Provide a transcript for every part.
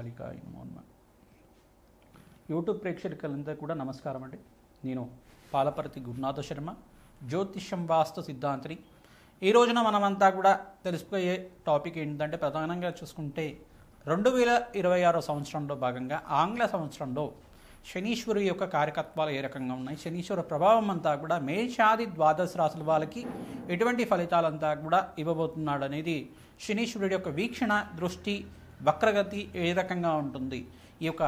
కాళికాయ నమో నమః. యూట్యూబ్ ప్రేక్షకులందరూ కూడా నమస్కారం అండి. నేను పాలపర్తి గురునాథ శర్మ, జ్యోతిష్యం వాస్తు సిద్ధాంతిని. ఈ రోజున మనమంతా కూడా తెలుసుకునే టాపిక్ ఏంటంటే, ప్రధానంగా చూసుకుంటే 2026 సంవత్సరంలో భాగంగా ఆంగ్ల సంవత్సరంలో శనీశ్వరు యొక్క కార్యకత్వాలు ఏ రకంగా ఉన్నాయి, శనీశ్వర ప్రభావం అంతా కూడా మేషాది ద్వాదశ రాశుల వాళ్ళకి ఎటువంటి ఫలితాలంతా కూడా ఇవ్వబోతున్నాడు అనేది, శనీశ్వరుడి యొక్క వీక్షణ, దృష్టి, వక్రగతి ఏ రకంగా ఉంటుంది, ఈ యొక్క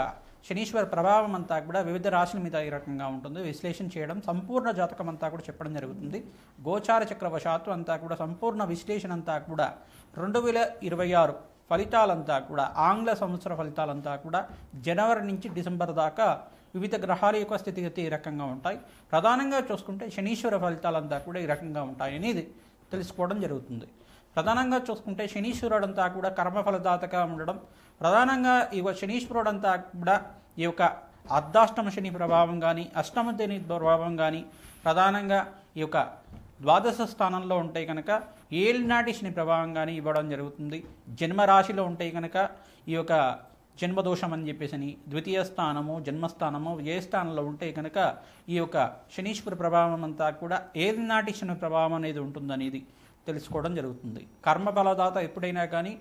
శనీశ్వర ప్రభావం అంతా కూడా వివిధ రాశుల మీద ఏ రకంగా ఉంటుంది విశ్లేషణ చేయడం, సంపూర్ణ జాతకం అంతా కూడా చెప్పడం జరుగుతుంది. గోచార చక్రవశాత్తు అంతా కూడా సంపూర్ణ విశ్లేషణ అంతా కూడా 2026 ఫలితాలంతా కూడా, ఆంగ్ల సంవత్సర ఫలితాలంతా కూడా జనవరి నుంచి డిసెంబర్ దాకా వివిధ గ్రహాల యొక్క స్థితిగతి ఏ రకంగా ఉంటాయి, ప్రధానంగా చూసుకుంటే శనీశ్వర ఫలితాలంతా కూడా ఈ రకంగా ఉంటాయి అనేది తెలుసుకోవడం జరుగుతుంది. ప్రధానంగా చూసుకుంటే శనీశ్వరుడంతా కూడా కర్మఫలదాతగా ఉండడం, ప్రధానంగా ఈ శనీశ్వరుడంతా కూడా ఈ యొక్క అర్ధాష్టమ శని ప్రభావం కానీ, అష్టమ శని ప్రభావం కానీ, ప్రధానంగా ఈ యొక్క ద్వాదశ స్థానంలో ఉంటే కనుక ఏలినాటి శని ప్రభావం కానీ ఇవ్వడం జరుగుతుంది. జన్మరాశిలో ఉంటే కనుక ఈ యొక్క జన్మదోషం అని చెప్పేసి ద్వితీయ స్థానము, జన్మస్థానము, ఏ స్థానంలో ఉంటే కనుక ఈ యొక్క శనీశ్వర ప్రభావం అంతా కూడా ఏలినాటి శని ప్రభావం అనేది ఉంటుందనేది తెలుసుకోవడం జరుగుతుంది. కర్మఫలదాత ఎప్పుడైనా కానీ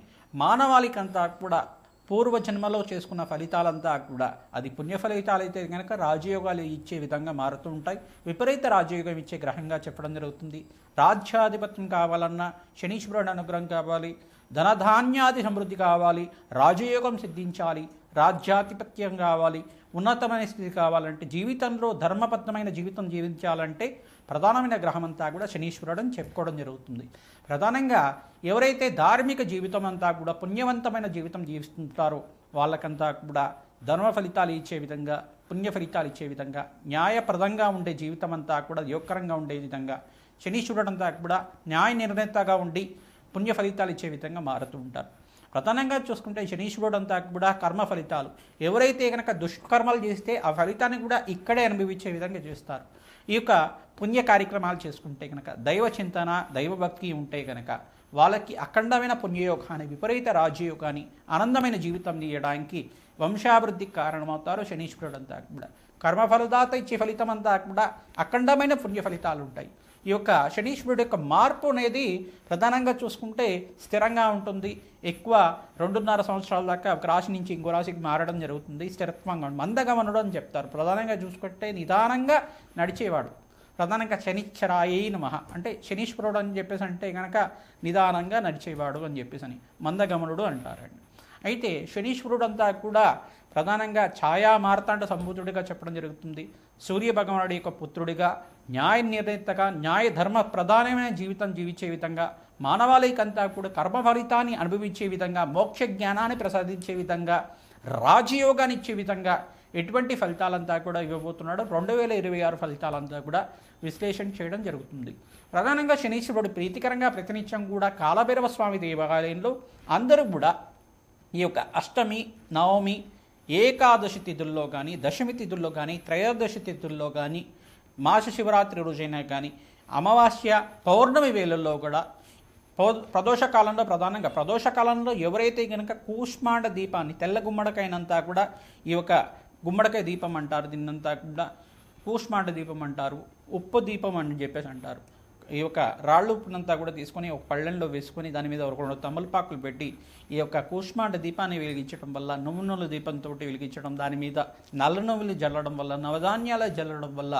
మానవాళికంతా కూడా పూర్వజన్మలో చేసుకున్న ఫలితాలంతా కూడా అది పుణ్య ఫలితాలు అయితే కనుక రాజయోగాలు ఇచ్చే విధంగా మారుతూ ఉంటాయి. విపరీత రాజయోగం ఇచ్చే గ్రహంగా చెప్పడం జరుగుతుంది. రాజ్యాధిపత్యం కావాలన్నా శనీశ్వరుడు అనుగ్రహం కావాలి, ధనధాన్యాది సమృద్ధి కావాలి, రాజయోగం సిద్ధించాలి, రాజ్యాధిపత్యం కావాలి, ఉన్నతమైన స్థితి కావాలంటే, జీవితంలో ధర్మబద్ధమైన జీవితం జీవించాలంటే ప్రధానమైన గ్రహం అంతా కూడా శనీశ్వరుడు అని చెప్పుకోవడం జరుగుతుంది. ప్రధానంగా ఎవరైతే ధార్మిక జీవితం అంతా కూడా పుణ్యవంతమైన జీవితం జీవిస్తుంటారో వాళ్ళకంతా కూడా ధర్మ ఫలితాలు ఇచ్చే విధంగా, పుణ్య ఫలితాలు ఇచ్చే విధంగా, న్యాయప్రదంగా ఉండే జీవితం అంతా కూడా యోగకరంగా ఉండే విధంగా శనీశ్వరుడు అంతా కూడా న్యాయ నిర్ణేతగా ఉండి పుణ్య ఫలితాలు ఇచ్చే విధంగా మారుతూ ఉంటారు. ప్రధానంగా చూసుకుంటే శనీశ్వరుడు అంతా కూడా కర్మ ఫలితాలు, ఎవరైతే కనుక దుష్కర్మలు చేస్తే ఆ ఫలితాన్ని కూడా ఇక్కడే అనుభవించే విధంగా చేస్తారు. ఈ యొక్క పుణ్య కార్యక్రమాలు చేసుకుంటే కనుక, దైవ చింతన, దైవభక్తి ఉంటే కనుక వాళ్ళకి అఖండమైన పుణ్యయోగాన్ని, విపరీత రాజయోగాన్ని, ఆనందమైన జీవితం తీయడానికి, వంశాభివృద్ధికి కారణమవుతారు శనీశ్వరుడు అంతా కూడా. కర్మఫలదాత ఇచ్చే ఫలితం అంతా కూడా అఖండమైన పుణ్య ఫలితాలు ఉంటాయి. ఈ యొక్క శనీశ్వరుడు యొక్క మార్పు అనేది ప్రధానంగా చూసుకుంటే స్థిరంగా ఉంటుంది. ఎక్కువ 2.5 సంవత్సరాల దాకా ఒక రాశి నుంచి ఇంకో రాశికి మారడం జరుగుతుంది. స్థిరత్వంగా మందగమనుడు అని చెప్తారు. ప్రధానంగా చూసుకుంటే నిదానంగా నడిచేవాడు. ప్రధానంగా శనిశ్చరాయై నమః అంటే శనీశ్వరుడు అని చెప్పేసి అంటే కనుక నిదానంగా నడిచేవాడు అని చెప్పేసి అని మందగమనుడు అంటారండి. అయితే శనీశ్వరుడు అంతా కూడా ప్రధానంగా ఛాయా మార్తాండ సంభూతుడిగా చెప్పడం జరుగుతుంది. సూర్య భగవానుడి యొక్క పుత్రుడిగా, న్యాయ నిర్ణేతగా, న్యాయ ధర్మ ప్రధానమైన జీవితం జీవించే విధంగా, మానవాళికంతా కూడా కర్మ ఫలితాన్ని అనుభవించే విధంగా, మోక్ష జ్ఞానాన్ని ప్రసాదించే విధంగా, రాజయోగాన్ని ఇచ్చే విధంగా ఎటువంటి ఫలితాలంతా కూడా ఇవ్వబోతున్నాడు. 2026 ఫలితాలంతా కూడా విశ్లేషణ చేయడం జరుగుతుంది. ప్రధానంగా శనీశ్వరుడు ప్రీతికరంగా ప్రతినిత్యం కూడా కాలభైరవ స్వామి దేవాలయంలో అందరూ కూడా ఈ యొక్క అష్టమి, నవమి, ఏకాదశి తిథుల్లో కానీ, దశమి తిథుల్లో కానీ, త్రయోదశి తిథుల్లో కానీ, మాస శివరాత్రి రోజైనా కానీ, అమావాస్య, పౌర్ణమి వేళల్లో కూడా ప్రదోషకాలంలో, ప్రధానంగా ప్రదోషకాలంలో ఎవరైతే కనుక కూష్మాండ దీపాన్ని, తెల్ల గుమ్మడికాయనంతా కూడా ఈ యొక్క గుమ్మడికాయ దీపం అంటారు, దీన్నంతా కూడా కూష్మాండ దీపం అంటారు, ఉప్పు దీపం అని చెప్పేసి అంటారు. ఈ యొక్క రాళ్ళు ఉప్పునంతా కూడా తీసుకొని ఒక పళ్ళెంలో వేసుకొని దాని మీద ఒక 2 తమలపాకులు పెట్టి ఈ యొక్క కూష్మాండ దీపాన్ని వెలిగించడం వల్ల, నువ్వుల దీపంతో వెలిగించడం, దాని మీద నల్ల నువ్వులు జల్లడం వల్ల, నవధాన్యాలు జల్లడం వల్ల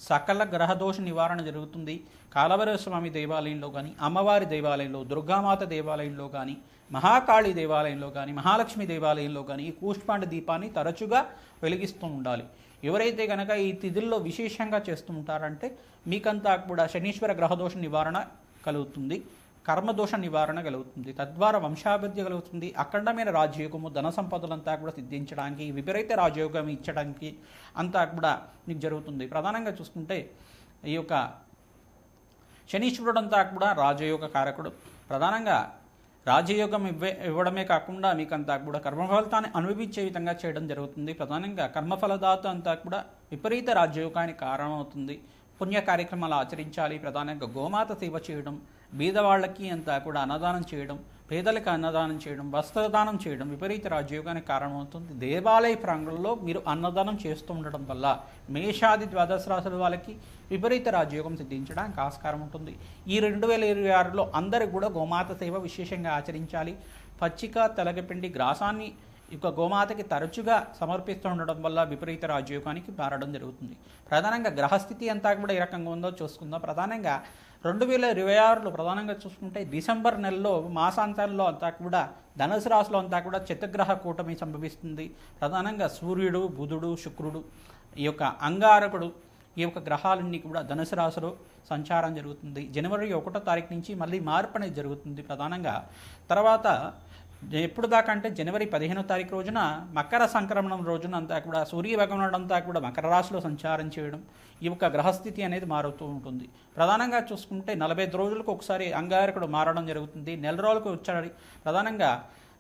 సకల గ్రహదోష నివారణ జరుగుతుంది. కాలభైరవ స్వామి దేవాలయంలో కానీ, అమ్మవారి దేవాలయంలో, దుర్గామాత దేవాలయంలో కానీ, మహాకాళి దేవాలయంలో కానీ, మహాలక్ష్మి దేవాలయంలో కానీ ఈ కూష్మాండ దీపాన్ని తరచుగా వెలిగిస్తూ ఉండాలి. ఎవరైతే కనుక ఈ తిథుల్లో విశేషంగా చేస్తూ ఉంటారంటే మీకంతా కూడా శనీశ్వర గ్రహదోష నివారణ కలుగుతుంది, కర్మదోష నివారణ కలుగుతుంది, తద్వారా వంశాభివృద్ధి కలుగుతుంది. అఖండమైన రాజయోగము, ధన సంపదలంతా కూడా సిద్ధించడానికి, విపరీత రాజయోగం ఇచ్చడానికి అంతా కూడా మీకు జరుగుతుంది. ప్రధానంగా చూసుకుంటే ఈ యొక్క శనీశ్వరుడు అంతా కూడా రాజయోగ కారకుడు. ప్రధానంగా రాజయోగం ఇవ్వడమే కాకుండా మీకంతా కూడా కర్మఫలితాన్ని అనుభవించే విధంగా చేయడం జరుగుతుంది. ప్రధానంగా కర్మఫలదాత అంతా కూడా విపరీత రాజయోగానికి కారణమవుతుంది. పుణ్య కార్యక్రమాలు ఆచరించాలి. ప్రధానంగా గోమాత సేవ చేయడం, బీదవాళ్ళకి అంతా కూడా అన్నదానం చేయడం, పేదలకు అన్నదానం చేయడం, వస్త్రదానం చేయడం విపరీత రాజయోగానికి కారణమవుతుంది. దేవాలయ ప్రాంగణంలో మీరు అన్నదానం చేస్తూ ఉండడం వల్ల మేషాది ద్వాదశ రాశుల వాళ్ళకి విపరీత రాజయోగం సిద్ధించడానికి ఆస్కారం ఉంటుంది. ఈ 2026లో అందరూ కూడా గోమాత సేవ విశేషంగా ఆచరించాలి. పచ్చిక తెలగపిండి గ్రాసాన్ని గోమాతకి తరచుగా సమర్పిస్తూ ఉండడం వల్ల విపరీత రాజయోగానికి మారడం జరుగుతుంది. ప్రధానంగా గ్రహస్థితి అంతా కూడా ఏ రకంగా ఉందో చూసుకుందాం. ప్రధానంగా 2026లో ప్రధానంగా చూసుకుంటే డిసెంబర్ నెలలో మాసాంతంలో అంతా కూడా ధనుసు రాశిలో అంతా కూడా చతుర్గ్రహ కూటమి సంభవిస్తుంది. ప్రధానంగా సూర్యుడు, బుధుడు, శుక్రుడు, ఈ యొక్క అంగారకుడు, ఈ యొక్క గ్రహాలన్నీ కూడా ధనుసు రాశిలో సంచారం జరుగుతుంది. జనవరి 1వ తారీఖు నుంచి మళ్ళీ మార్పు అనేది జరుగుతుంది. ప్రధానంగా తర్వాత ఎప్పుడు దాకా అంటే జనవరి 15వ తారీఖు రోజున మకర సంక్రమణం రోజున అంతా కూడా సూర్య భగవానుడు అంతా కూడా మకర రాశిలో సంచారం చేయడం, ఈ యొక్క గ్రహస్థితి అనేది మారుతూ ఉంటుంది. ప్రధానంగా చూసుకుంటే 45 రోజులకు ఒకసారి అంగారకుడు మారడం జరుగుతుంది. నెల రోజులకు వచ్చాడు. ప్రధానంగా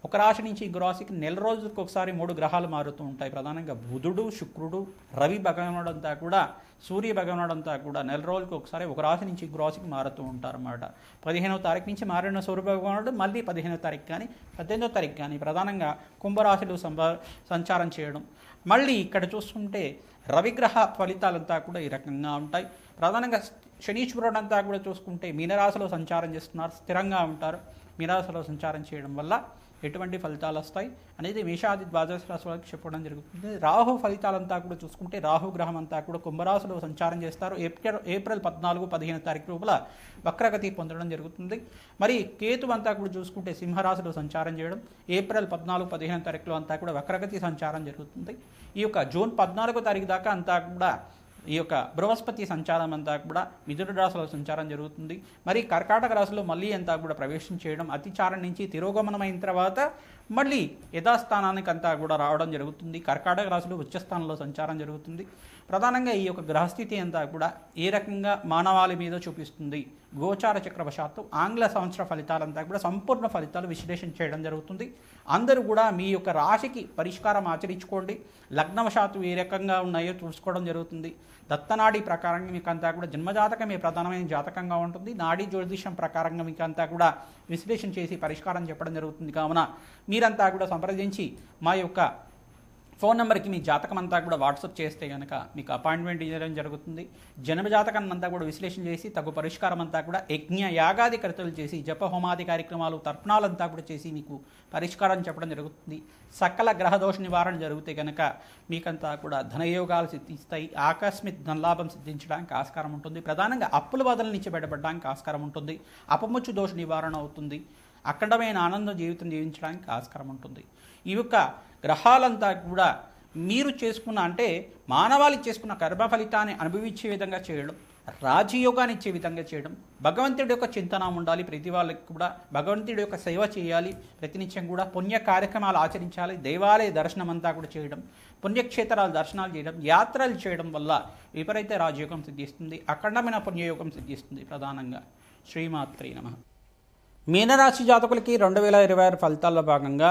ఒక రాశి నుంచి ఇంకో రాశికి నెల రోజులకు ఒకసారి 3 గ్రహాలు మారుతూ ఉంటాయి. ప్రధానంగా బుధుడు, శుక్రుడు, రవి భగవానుడు అంతా కూడా, సూర్య భగవానుడు అంతా కూడా నెల రోజులకు ఒకసారి ఒక రాశి నుంచి ఇంకో రాశికి మారుతూ ఉంటారన్నమాట. 15వ తారీఖు నుంచి మారిన సూర్య భగవానుడు మళ్ళీ 15వ తారీఖు కానీ 18వ తారీఖు కానీ ప్రధానంగా కుంభరాశిలో సంచారం చేయడం. మళ్ళీ ఇక్కడ చూసుకుంటే రవిగ్రహ ఫలితాలంతా కూడా ఈ రకంగా ఉంటాయి. ప్రధానంగా శనీశ్వరుడు అంతా కూడా చూసుకుంటే మీనరాశిలో సంచారం చేస్తున్నారు, స్థిరంగా ఉంటారు. మీనరాశిలో సంచారం చేయడం వల్ల ఎటువంటి ఫలితాలు వస్తాయి అనేది మేషాది ద్వాదశ రాశి వాళ్ళకి చెప్పడం జరుగుతుంది. రాహు ఫలితాలంతా కూడా చూసుకుంటే రాహు గ్రహం అంతా కూడా కుంభరాశిలో సంచారం చేస్తారు. ఏప్రిల్ 14, 15 తారీఖు లోపల వక్రగతి పొందడం జరుగుతుంది. మరి కేతు అంతా కూడా చూసుకుంటే సింహరాశిలో సంచారం చేయడం, ఏప్రిల్ 14, 15 తారీఖులో అంతా కూడా వక్రగతి సంచారం జరుగుతుంది. ఈ యొక్క జూన్ 14వ తారీఖు దాకా అంతా కూడా ఈ యొక్క బృహస్పతి సంచారం అంతా కూడా మిథున రాశిలో సంచారం జరుగుతుంది. మరి కర్కాటక రాశిలో మళ్ళీ అంతా కూడా ప్రవేశం చేయడం, అతిచారం నుంచి తిరోగమనమైన తర్వాత మళ్ళీ యథాస్థానానికి అంతా కూడా రావడం జరుగుతుంది. కర్కాటక రాశిలో ఉచ్చస్థానంలో సంచారం జరుగుతుంది. ప్రధానంగా ఈ యొక్క గ్రహస్థితి అంతా కూడా ఏ రకంగా మానవాళి మీద చూపిస్తుంది, గోచార చక్రవశాత్తు ఆంగ్ల సంవత్సర ఫలితాలంతా కూడా సంపూర్ణ ఫలితాలు విశ్లేషణ చేయడం జరుగుతుంది. అందరూ కూడా మీ యొక్క రాశికి పరిష్కారం ఆచరించుకోండి. లగ్నవశాత్తు ఏ రకంగా ఉన్నాయో చూసుకోవడం జరుగుతుంది. దత్తనాడి ప్రకారంగా మీకు అంతా కూడా జన్మజాతకమే ప్రధానమైన జాతకంగా ఉంటుంది. నాడీ జ్యోతిషం ప్రకారంగా మీకు అంతా కూడా విశ్లేషణ చేసి పరిష్కారం చెప్పడం జరుగుతుంది. కావున మీరంతా కూడా సంప్రదించి మా యొక్క ఫోన్ నెంబర్కి మీ జాతకం అంతా కూడా వాట్సాప్ చేస్తే కనుక మీకు అపాయింట్మెంట్ ఇవ్వడం జరుగుతుంది. జన్మజాతకాన్ని అంతా కూడా విశ్లేషణ చేసి తగు పరిష్కారం అంతా కూడా యజ్ఞ యాగాది కర్తలు చేసి జప హోమాది కార్యక్రమాలు తర్పణాలంతా కూడా చేసి మీకు పరిష్కారం చెప్పడం జరుగుతుంది. సకల గ్రహదోష నివారణ జరిగితే కనుక మీకంతా కూడా ధనయోగాలు సిద్ధిస్తాయి. ఆకస్మిక ధనలాభం సిద్ధించడానికి ఆస్కారం ఉంటుంది. ప్రధానంగా అప్పుల బాధల నుంచి బయటపడడానికి ఆస్కారం ఉంటుంది. అపముచ్చు దోష నివారణ అవుతుంది. అఖండమైన ఆనంద జీవితం జీవించడానికి ఆస్కారం ఉంటుంది. ఈ యొక్క గ్రహాలంతా కూడా మీరు చేసుకున్న అంటే మానవాళి చేసుకున్న కర్మ ఫలితాన్ని అనుభవించే విధంగా చేయడం, రాజయోగాన్ని ఇచ్చే విధంగా చేయడం, భగవంతుడి యొక్క చింతన ఉండాలి. ప్రతి వాళ్ళకి కూడా భగవంతుడి యొక్క సేవ చేయాలి. ప్రతినిత్యం కూడా పుణ్య కార్యక్రమాలు ఆచరించాలి. దేవాలయ దర్శనం అంతా కూడా చేయడం, పుణ్యక్షేత్రాల దర్శనాలు చేయడం, యాత్రలు చేయడం వల్ల విపరీత రాజయోగం సిద్ధిస్తుంది. అఖండమైన పుణ్యయోగం సిద్ధిస్తుంది. ప్రధానంగా శ్రీమాత్రే నమః. మీనరాశి జాతకులకి 2026 ఫలితాల్లో భాగంగా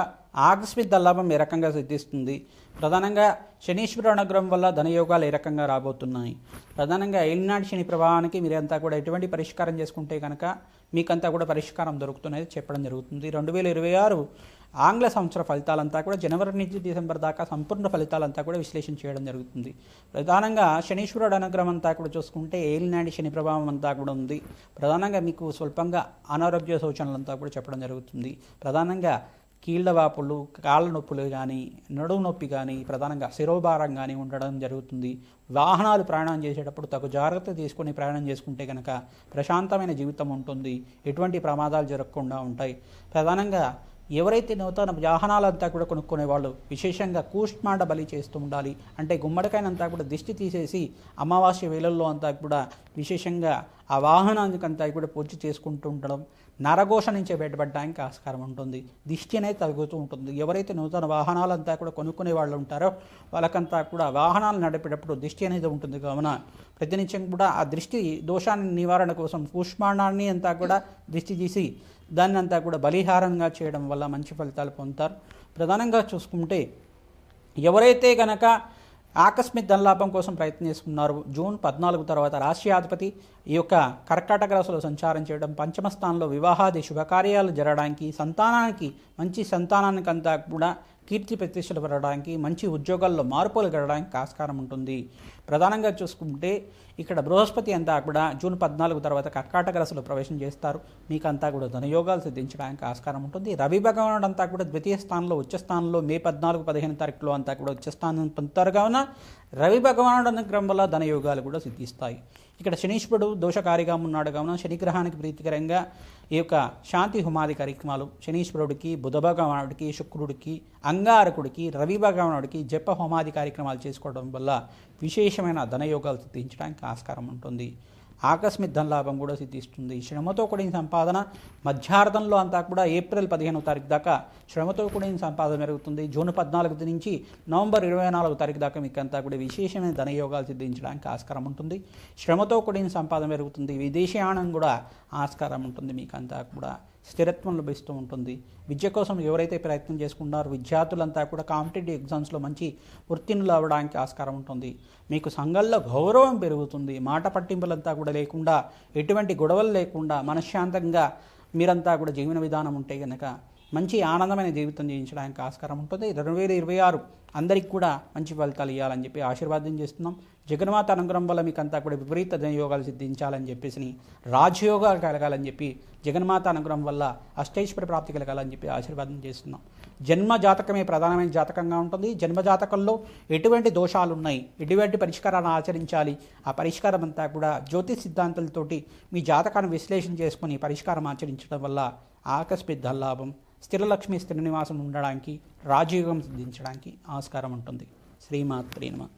ఆకస్మిక ధనలాభం ఏ రకంగా సిద్ధిస్తుంది, ప్రధానంగా శనీశ్వర అనుగ్రహం వల్ల ధనయోగాలు ఏ రకంగా రాబోతున్నాయి, ప్రధానంగా ఏలినాటి శని ప్రభావానికి మీరంతా కూడా ఎటువంటి పరిష్కారం చేసుకుంటే కనుక మీకంతా కూడా పరిష్కారం దొరుకుతున్నది చెప్పడం జరుగుతుంది. 2026 ఆంగ్ల సంవత్సర ఫలితాలంతా కూడా జనవరి నుంచి డిసెంబర్ దాకా సంపూర్ణ ఫలితాలంతా కూడా విశ్లేషణ చేయడం జరుగుతుంది. ప్రధానంగా శనీశ్వరుడు అనుగ్రహం అంతా కూడా చూసుకుంటే ఏలినాటి శని ప్రభావం అంతా కూడా ఉంది. ప్రధానంగా మీకు స్వల్పంగా అనారోగ్య సూచనలంతా కూడా చెప్పడం జరుగుతుంది. ప్రధానంగా కీళ్ళ వాపులు, కాళ్ళ నొప్పులు కానీ, నడుము నొప్పి కానీ, ప్రధానంగా శిరోభారం కానీ ఉండడం జరుగుతుంది. వాహనాలు ప్రయాణం చేసేటప్పుడు తగు జాగ్రత్త తీసుకొని ప్రయాణం చేసుకుంటే కనుక ప్రశాంతమైన జీవితం ఉంటుంది. ఎటువంటి ప్రమాదాలు జరగకుండా ఉంటాయి. ప్రధానంగా ఎవరైతే నూతన వాహనాలంతా కూడా కొనుక్కునే వాళ్ళు విశేషంగా కూష్మాండ బలి చేస్తూ ఉండాలి. అంటే గుమ్మడికాయనంతా కూడా దిష్టి తీసేసి అమావాస్య వేళల్లో అంతా కూడా విశేషంగా ఆ వాహనానికి అంతా కూడా పూజ చేసుకుంటూ ఉండడం, నరఘోష నుంచి బయటపడడానికి ఆస్కారం ఉంటుంది. దిష్టి అనేది తగ్గుతూ ఉంటుంది. ఎవరైతే నూతన వాహనాలంతా కూడా కొనుక్కునే వాళ్ళు ఉంటారో వాళ్ళకంతా కూడా వాహనాలు నడిపేటప్పుడు దిష్టి అనేది ఉంటుంది. కావున ప్రతినిత్యం కూడా ఆ దృష్టి దోషాన్ని నివారణ కోసం కూష్మాండాన్ని అంతా కూడా దిష్టి తీసి దాన్ని అంతా కూడా బలిహారంగా చేయడం వల్ల మంచి ఫలితాలు పొందుతారు. ప్రధానంగా చూసుకుంటే ఎవరైతే కనుక ఆకస్మిక ధనలాభం కోసం ప్రయత్నం చేస్తున్నారు. జూన్ 14 తర్వాత రాష్ట్రాధిపతి ఈ యొక్క కర్కాటక రాశిలో సంచారం చేయడం పంచమ స్థానంలో వివాహాది శుభకార్యాలు జరగడానికి, సంతానానికి మంచి సంతానానికంతా కూడా కీర్తి ప్రతిష్టలు పెరగడానికి, మంచి ఉద్యోగాల్లో మార్పులు జరగడానికి ఆస్కారం ఉంటుంది. ప్రధానంగా చూసుకుంటే ఇక్కడ బృహస్పతి అంతా కూడా జూన్ 14 తర్వాత కర్కాటక రాశిలో ప్రవేశం చేస్తారు. మీకంతా కూడా ధనయోగాలు సిద్ధించడానికి ఆస్కారం ఉంటుంది. రవి భగవానుడు అంతా కూడా ద్వితీయ స్థానంలో ఉచ్చ స్థానంలో మే 14-15 తారీఖులో అంతా కూడా ఉచ్చ స్థానం పొందుతారు. కావున రవి భగవానుడు అనుగ్రహం వల్ల ధనయోగాలు కూడా సిద్ధిస్తాయి. ఇక్కడ శనీశ్వరుడు దోషకారిగా ఉన్నాడు కావున శనిగ్రహానికి ప్రీతికరంగా ఈ యొక్క శాంతి హోమాది కార్యక్రమాలు శనీశ్వరుడికి, బుధ భగవానుడికి, శుక్రుడికి, అంగారకుడికి, రవి భగవానుడికి జప హోమాది కార్యక్రమాలు చేసుకోవడం వల్ల విశేషమైన ధనయోగాలు సిద్ధించడానికి ఆస్కారం ఉంటుంది. ఆకస్మిక ధనలాభం కూడా సిద్ధిస్తుంది. శ్రమతో కూడిన సంపాదన మధ్యార్థంలో అంతా కూడా ఏప్రిల్ 15వ తారీఖు దాకా శ్రమతో కూడిన సంపాదన పెరుగుతుంది. జూన్ 14 నుంచి నవంబర్ 24వ తారీఖు దాకా మీకు అంతా కూడా విశేషమైన ధనయోగాలు సిద్ధించడానికి ఆస్కారం ఉంటుంది. శ్రమతో కూడిన సంపాదన పెరుగుతుంది. విదేశీయానం కూడా ఆస్కారం ఉంటుంది. మీకు అంతా కూడా స్థిరత్వం లభిస్తూ ఉంటుంది. విద్య కోసం ఎవరైతే ప్రయత్నం చేసుకుంటారో విద్యార్థులంతా కూడా కాంపిటేటివ్ ఎగ్జామ్స్లో మంచి ఉత్తీర్ణులు అవ్వడానికి ఆస్కారం ఉంటుంది. మీకు సంఘంలో గౌరవం పెరుగుతుంది. మాట పట్టింపులంతా కూడా లేకుండా, ఎటువంటి గొడవలు లేకుండా మనశ్శాంతంగా మీరంతా కూడా జీవన విధానం ఉంటే కనుక మంచి ఆనందమైన జీవితం జీవించడానికి ఆస్కారం ఉంటుంది. 2026 అందరికీ కూడా మంచి ఫలితాలు ఇవ్వాలని చెప్పి ఆశీర్వాదం చేస్తున్నాం. జగన్మాత అనుగ్రహం వల్ల మీకు అంతా కూడా విపరీత ధనయోగాలు సిద్ధించాలని చెప్పేసి, రాజయోగాలు కలగాలని చెప్పి, జగన్మాత అనుగ్రహం వల్ల అష్టైశ్వర్య ప్రాప్తి కలగాలని చెప్పి ఆశీర్వాదం చేస్తున్నాం. జన్మ జాతకమే ప్రధానమైన జాతకంగా ఉంటుంది. జన్మ జాతకంలో ఎటువంటి దోషాలు ఉన్నాయి, ఎటువంటి పరిష్కారాన్ని ఆచరించాలి, ఆ పరిష్కారం అంతా కూడా జ్యోతిష్ సిద్ధాంతాలతోటి మీ జాతకాన్ని విశ్లేషణ చేసుకుని పరిష్కారం ఆచరించడం వల్ల ఆకస్మిక ధనలాభం, స్థిరలక్ష్మి స్థిర నివాసం ఉండడానికి, రాజయోగం సిద్ధించడానికి ఆస్కారం ఉంటుంది. శ్రీమాత్రే నమః.